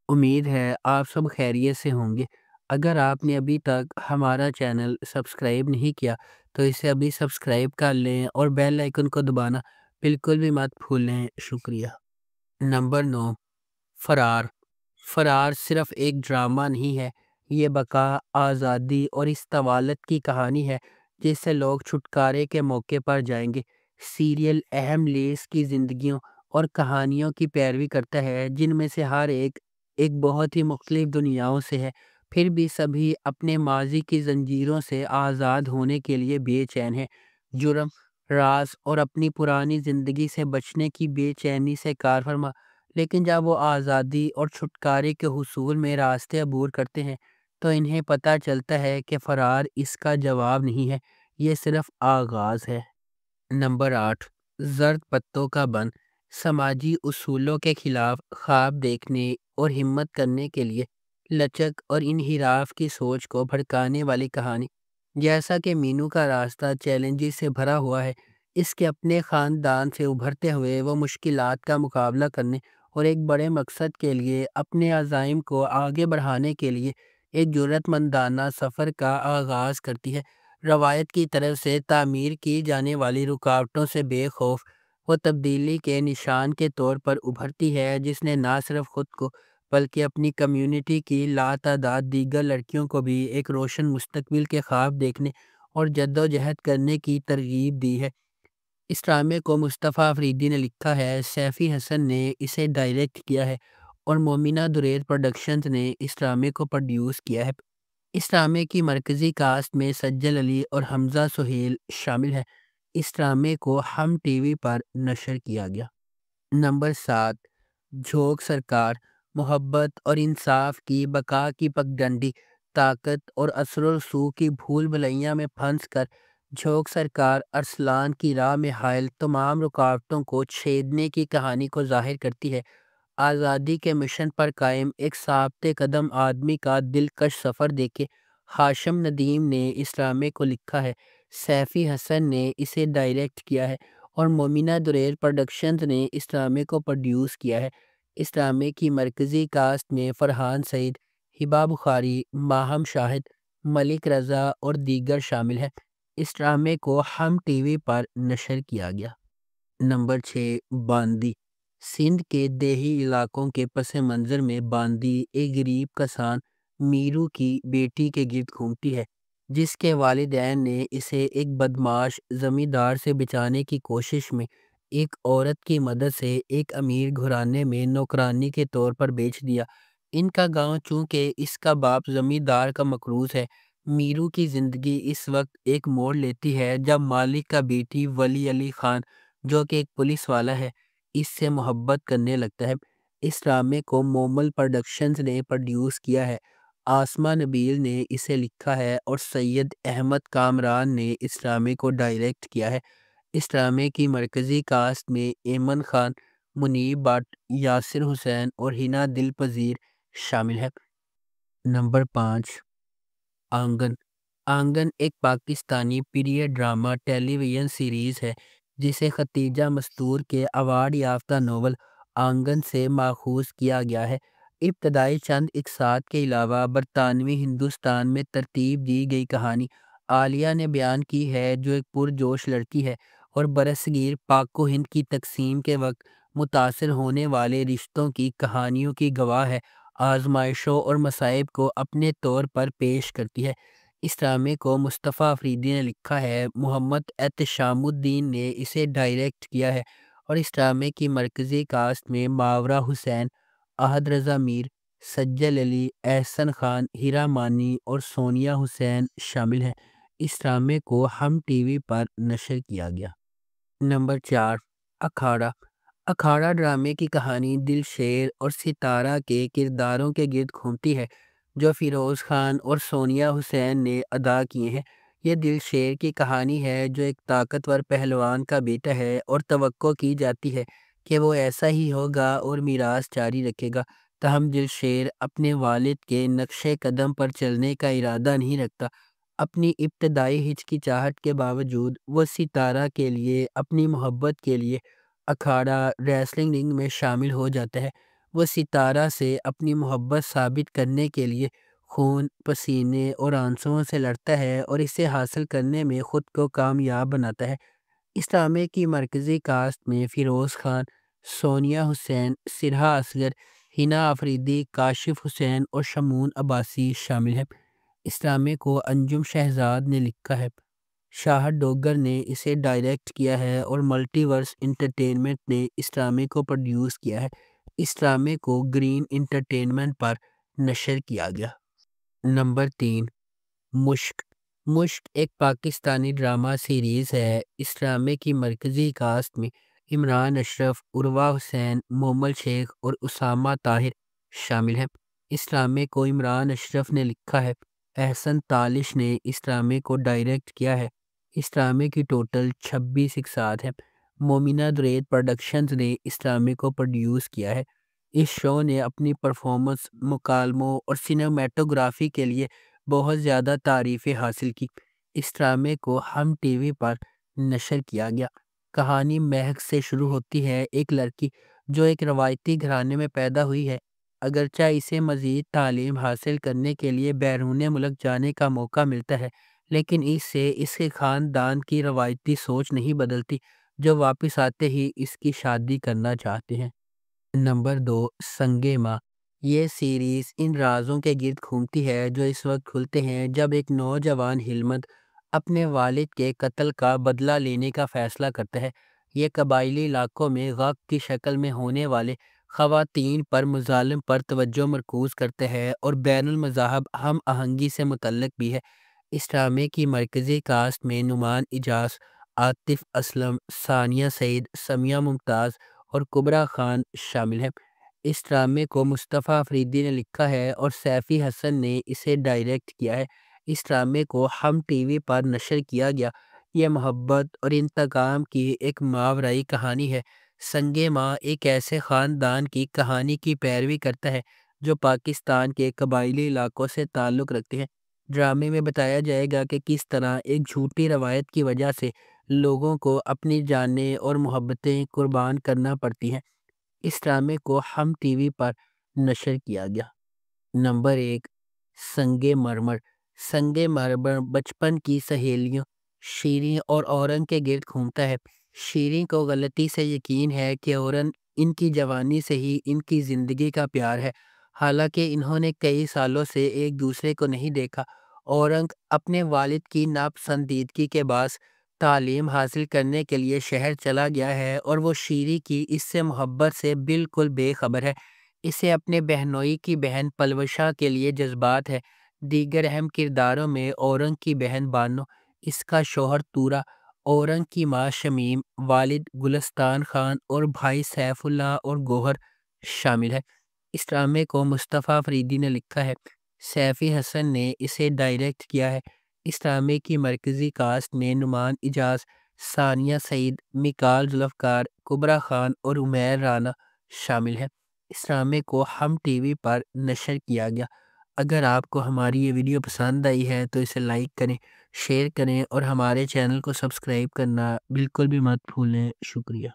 امید ہے آپ سب خیریت سے ہوں گے۔ اگر آپ نے ابھی تک ہمارا چینل سبسکرائب نہیں کیا تو اسے ابھی سبسکرائب کر لیں اور بیل آئیکن کو دبانا بالکل بھی مت بھولیں۔ شکریہ۔ نمبر 9، فرار۔ فرار صرف ایک ڈرامہ نہیں ہے، یہ بقا، آزادی اور استوالت کی کہانی ہے جس سے لوگ چھٹکارے کے موقع پر جائیں گے۔ سیریل اہم لیس کی زندگیوں اور کہانیوں کی پیروی کرتا ہے جن میں سے ہر ایک بہت ہی مختلف دنیاؤں سے ہے، پھر بھی سبھی اپنے ماضی کی زنجیروں سے آزاد ہونے کے لیے بے چین ہیں۔ جرم، راز اور اپنی پرانی زندگی سے بچنے کی بے چینی سے کار فرما، لیکن جب وہ آزادی اور چھٹکارے کے حصول میں راستے عبور کرتے ہیں تو انہیں پتہ چلتا ہے کہ فرار اس کا جواب نہیں ہے، یہ صرف آغاز ہے۔ نمبر 8، زرد پتوں کا بن۔ سماجی اصولوں کے خلاف خواب دیکھنے اور ہمت کرنے کے لیے لچک اور انحراف کی سوچ کو بھڑکانے والی کہانی۔ جیسا کہ مینو کا راستہ چیلنجز سے بھرا ہوا ہے، اس کے اپنے خاندان سے ابھرتے ہوئے وہ مشکلات کا مقابلہ کرنے اور ایک بڑے مقصد کے لیے اپنے عزائم کو آگے بڑھانے کے لیے ایک جرأت مندانہ سفر کا آغاز کرتی ہے۔ روایت کی طرف سے تعمیر کی جانے والی رکاوٹوں سے بے خوف، وہ تبدیلی کے نشان کے طور پر ابھرتی ہے جس نے نہ صرف خود کو بلکہ اپنی کمیونٹی کی لاتعداد دیگر لڑکیوں کو بھی ایک روشن مستقبل کے خواب دیکھنے اور جدوجہد کرنے کی ترغیب دی ہے۔ اس ڈرامے کو مصطفیٰ افریدی نے لکھا ہے، سیفی حسن نے اسے ڈائریکٹ کیا ہے اور مومنہ دریر پروڈکشنز نے اس ڈرامے کو پروڈیوس کیا ہے۔ اس ڈرامے کی مرکزی کاسٹ میں سجل علی اور حمزہ سہیل شامل ہیں۔ اس ڈرامے کو ہم ٹی وی پر نشر کیا گیا۔ نمبر 7، جھوک سرکار۔ محبت اور انصاف کی بقا کی پگڈنڈی، طاقت اور اثر و رسوخ کی بھول بھلیاں میں پھنس کر جھوک سرکار ارسلان کی راہ میں حائل تمام رکاوٹوں کو چھیدنے کی کہانی کو ظاہر کرتی ہے۔ آزادی کے مشن پر قائم ایک ثابت قدم آدمی کا دلکش سفر دیکھے ہاشم ندیم نے اس ڈرامے کو لکھا ہے، سیفی حسن نے اسے ڈائریکٹ کیا ہے اور مومنہ دریر پروڈکشنز نے اس ڈرامے کو پروڈیوس کیا ہے۔ اس ڈرامے کی مرکزی کاسٹ میں فرحان سعید، ہبہ بخاری، ماہم شاہد، ملک رضا اور دیگر شامل ہیں۔ اس ڈرامے کو ہم ٹی وی پر نشر کیا گیا۔ نمبر 6، باندی۔ سندھ کے دیہی علاقوں کے پس منظر میں باندی ایک غریب کسان میرو کی بیٹی کے گرد گھومتی ہے جس کے والدین نے اسے ایک بدمعاش زمیندار سے بچانے کی کوشش میں ایک عورت کی مدد سے ایک امیر گھرانے میں نوکرانی کے طور پر بیچ دیا۔ ان کا گاؤں چونکہ اس کا باپ زمیندار کا مقروض ہے، میرو کی زندگی اس وقت ایک موڑ لیتی ہے جب مالک کا بیٹی ولی علی خان جو کہ ایک پولیس والا ہے اس سے محبت کرنے لگتا ہے۔ اس ڈرامے کو مومل پروڈکشنز نے پروڈیوس کیا ہے، آسمہ نبیل نے اسے لکھا ہے اور سید احمد کامران نے اس ڈرامے کو ڈائریکٹ کیا ہے۔ اس ڈرامے کی مرکزی کاسٹ میں ایمن خان، منیب بٹ، یاسر حسین اور ہنا دل پذیر شامل ہیں۔ نمبر 5، آنگن۔ آنگن ایک پاکستانی پیریڈ ڈرامہ ٹیلی ویژن سیریز ہے جسے ختیجہ مستور کے ایوارڈ یافتہ ناول آنگن سے ماخوذ کیا گیا ہے۔ ابتدائی چند اقساط کے علاوہ برطانوی ہندوستان میں ترتیب دی گئی کہانی عالیہ نے بیان کی ہے جو ایک پرجوش لڑکی ہے اور برصغیر پاک و ہند کی تقسیم کے وقت متاثر ہونے والے رشتوں کی کہانیوں کی گواہ ہے، آزمائشوں اور مصائب کو اپنے طور پر پیش کرتی ہے۔ اس ڈرامے کو مصطفیٰ افریدی نے لکھا ہے، محمد احتشام الدین نے اسے ڈائریکٹ کیا ہے اور اس ڈرامے کی مرکزی کاسٹ میں ماورا حسین، احد رضا میر، سجل علی، احسن خان، ہیرا مانی اور سونیا حسین شامل ہیں۔ اس ڈرامے کو ہم ٹی وی پر نشر کیا گیا۔ نمبر 4، اکھاڑا۔ اکھاڑا ڈرامے کی کہانی دل شیر اور ستارہ کے کرداروں کے گرد گھومتی ہے جو فیروز خان اور سونیا حسین نے ادا کیے ہیں۔ یہ دل شیر کی کہانی ہے جو ایک طاقتور پہلوان کا بیٹا ہے اور توقع کی جاتی ہے کہ وہ ایسا ہی ہوگا اور میراث جاری رکھے گا، تاہم دل شیر اپنے والد کے نقش قدم پر چلنے کا ارادہ نہیں رکھتا۔ اپنی ابتدائی ہچکچاہٹ کے باوجود وہ ستارہ کے لیے اپنی محبت کے لیے اکھاڑا ریسلنگ رنگ میں شامل ہو جاتا ہے۔ وہ ستارہ سے اپنی محبت ثابت کرنے کے لیے خون، پسینے اور آنسوؤں سے لڑتا ہے اور اسے حاصل کرنے میں خود کو کامیاب بناتا ہے۔ اس ڈرامے کی مرکزی کاسٹ میں فیروز خان، سونیا حسین، سرہا اصغر، ہنا آفریدی، کاشف حسین اور شمعون عباسی شامل ہیں۔ اس ڈرامے کو انجم شہزاد نے لکھا ہے، شاہد ڈوگر نے اسے ڈائریکٹ کیا ہے اور ملٹی ورس انٹرٹینمنٹ نے اس ڈرامے کو پروڈیوس کیا ہے۔ اس ڈرامے کو گرین انٹرٹینمنٹ پر نشر کیا گیا۔ نمبر 3، مشق۔ مشق ایک پاکستانی ڈرامہ سیریز ہے۔ اس ڈرامے کی مرکزی کاسٹ میں عمران اشرف، عروہ حسین، مومل شیخ اور اسامہ طاہر شامل ہیں۔ اس ڈرامے کو عمران اشرف نے لکھا ہے، احسن تالش نے اس ڈرامے کو ڈائریکٹ کیا ہے۔ اس ڈرامے کی ٹوٹل 26 اقساط ہیں۔ مومنہ درید پروڈکشنز نے اس ڈرامے کو پروڈیوس کیا ہے۔ اس شو نے اپنی پرفارمنس، مکالموں اور سینیمیٹوگرافی کے لیے بہت زیادہ تعریفیں حاصل کی۔ اس ڈرامے کو ہم ٹی وی پر نشر کیا گیا۔ کہانی مہک سے شروع ہوتی ہے، ایک لڑکی جو ایک روایتی گھرانے میں پیدا ہوئی ہے، اگرچہ اسے مزید تعلیم حاصل کرنے کے لیے بیرون ملک جانے کا موقع ملتا ہے، لیکن اس سے اس کے خاندان کی روایتی سوچ نہیں بدلتی، جو واپس آتے ہی اس کی شادی کرنا چاہتے ہیں۔ نمبر 2، سنگے ماں۔ یہ سیریز ان رازوں کے گرد گھومتی ہے جو اس وقت کھلتے ہیں جب ایک نوجوان ہلمند اپنے والد کے قتل کا بدلہ لینے کا فیصلہ کرتا ہے۔ یہ قبائلی علاقوں میں غگ کی شکل میں ہونے والے خواتین پر مظالم پر توجہ مرکوز کرتا ہے اور بین المذاہب ہم آہنگی سے متعلق بھی ہے۔ اس ڈرامے کی مرکزی کاسٹ میں نعمان اجاز، عاطف اسلم، ثانیہ سعید، سمیہ ممتاز اور کبریٰ خان شامل ہیں۔ اس ڈرامے کو مصطفیٰ افریدی نے لکھا ہے اور سیفی حسن نے اسے ڈائریکٹ کیا ہے۔ اس ڈرامے کو ہم ٹی وی پر نشر کیا گیا۔ یہ محبت اور انتقام کی ایک ماورائی کہانی ہے۔ سنگے ماں ایک ایسے خاندان کی کہانی کی پیروی کرتا ہے جو پاکستان کے قبائلی علاقوں سے تعلق رکھتے ہیں۔ ڈرامے میں بتایا جائے گا کہ کس طرح ایک جھوٹی روایت کی وجہ سے لوگوں کو اپنی جانیں اور محبتیں قربان کرنا پڑتی ہیں۔ اس ڈرامے کو ہم ٹی وی پر نشر کیا گیا۔ نمبر 1، سنگے مرمر۔ سنگے مرمر بچپن کی سہیلیوں شیریں اور اورنگ کے گرد گھومتا ہے۔ شیریں کو غلطی سے یقین ہے کہ اورنگ ان کی جوانی سے ہی ان کی زندگی کا پیار ہے، حالانکہ انہوں نے کئی سالوں سے ایک دوسرے کو نہیں دیکھا۔ اورنگ اپنے والد کی ناپسندیدگی کے باعث تعلیم حاصل کرنے کے لیے شہر چلا گیا ہے اور وہ شیریں کی اس سے محبت سے بالکل بے خبر ہے۔ اسے اپنے بہنوئی کی بہن پلوشا کے لیے جذبات ہے۔ دیگر اہم کرداروں میں اورنگ کی بہن بانو، اس کا شوہر تورا، اورنگ کی ماں شمیم، والد گلستان خان اور بھائی سیف اللہ اور گوہر شامل ہے۔ اس ڈرامے کو مصطفیٰ افریدی نے لکھا ہے، سیفی حسن نے اسے ڈائریکٹ کیا ہے۔ اس ڈرامے کی مرکزی کاسٹ میں نعمان اجاز، ثانیہ سعید، میکال ذوالفقار، کبریٰ خان اور عمیر رانا شامل ہیں۔ اس ڈرامے کو ہم ٹی وی پر نشر کیا گیا۔ اگر آپ کو ہماری یہ ویڈیو پسند آئی ہے تو اسے لائک کریں، شیئر کریں اور ہمارے چینل کو سبسکرائب کرنا بالکل بھی مت بھولیں۔ شکریہ۔